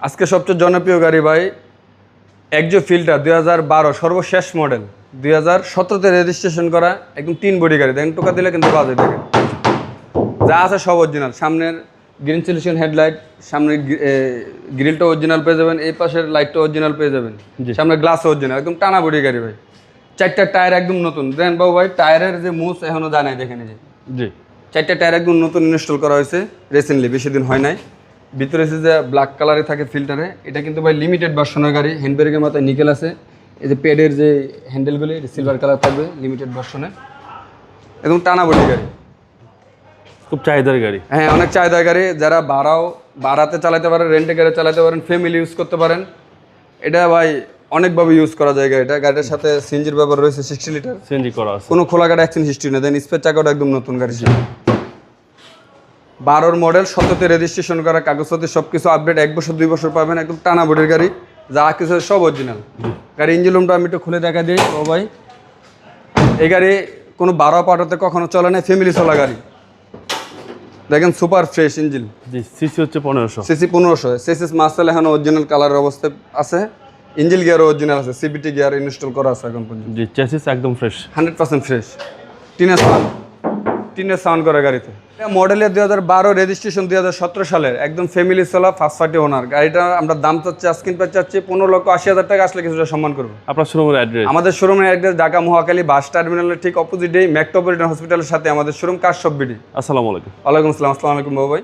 আজকে সবচেয়ে জনপ্রিয় গাড়ি ভাই একজো ফিল্টার 2012 সর্বশেষ মডেল 2017-তে রেজিস্ট্রেশন করা একদম 3 বডি গাড়ি। দেখেন টোকা দিলে কিন্তু বাজে দেখেন যা আছে সব অরিজিনাল। সামনের গ্রিন সলিউশন হেডলাইট, সামনের গ্রিলটা অরিজিনাল পেয়ে যাবেন, এই পাশের লাইটটা অরিজিনাল পেয়ে যাবেন, সামনের গ্লাস অরিজিনাল, একদম টানা বডি গাড়ি ভাই। 4টা টায়ার একদম নতুন। দেখেন বাবু ভাই টায়ারের যে মুস এখনো যায় নাই, দেখেন এই যে জি 4টা টায়ার একদম নতুন ইনস্টল করা হয়েছে রিসেন্টলি, বেশি দিন হয় নাই। ভিতরে এসে যে ব্ল্যাক কালারে থাকে ফিল্টারে, এটা কিন্তু ভাই লিমিটেড ভার্সনের গাড়ি। হ্যান্ড ব্রেকের মাথায় নিকেল আছে, এই যে প্যাডের যে হ্যান্ডেলগুলি সিলভার কালার থাকবে লিমিটেড ভার্সনে, একদম টানা বডি গাড়ি, খুব চাহিদার গাড়ি। হ্যাঁ অনেক চাহিদার গাড়ি। যারা ভাড়াতে চালাতে পারেন, রেন্টে গাড়ি চালাতে পারেন, ফ্যামিলি ইউজ করতে পারেন। এটা ভাই অনেকভাবে ইউজ করা যায় গাড়িটা। গাড়িটার সাথে সিএনজির ব্যবহার রয়েছে 60 লিটার, সিএনজি করা আছে, কোনো খোলা গাড়ি অ্যাক্সিডেন্ট হিস্ট্রি নেই। দেন স্পেয়ার চাকাটা একদম নতুন গাড়ি, 12 মডেল, 17-তে রেজিস্ট্রেশন করা, কাগজপত্র সব কিছু আপডেট, 1 বছর 2 বছর পাবেন, একদম টানা বডির গাড়ি, যা কিছু সব অরিজিনাল। গাড়ি ইঞ্জিন রুমটা আমি একটু খুলে দেখা দিই। ও ভাই এই গাড়ি কোনো 12 পাটাতে কখনো চলে না, ফ্যামিলি চলা গাড়ি। দেখেন সুপার ফ্রেশ ইঞ্জিন। জি সিসি হচ্ছে 1500, সিসি 1500, সিসিস মার্সেল এখন অরিজিনাল কালারের অবস্থায় আছে, ইঞ্জিন গিয়ারও অরিজিনাল আছে, সিবিটি গিয়ার ইনস্টল করা আছে এখন পর্যন্ত। জি চেসিস একদম ফ্রেশ, 100% ফ্রেশ। টিনের সাউন্ড করা গাড়িতে। মডেলের 2012, রেজিস্ট্রেশন 2017 সালের, একদম ফ্যামিলি চলা, ফার্স্ট পার্টি ওনার। গাড়িটা আমরা দাম চাচ্ছি, আস্কিং প্রাইস চাচ্ছি 15,80,000 টাকা। আসলে কিছুটা সম্মান করবো। আপনার শোরুমের অ্যাড্রেস? আমাদের শোরুমের অ্যাড্রেস ঢাকা মহাখালী বাস টার্মিনালের ঠিক অপোজিটে মেট্রোপলিটন হসপিটালের সাথে আমাদের শোরুম, কাজ সব বিডি। আসসালামু আলাইকুম। ওয়ালাইকুম আসসালাম। আসসালামু আলাইকুম বাবু ভাই।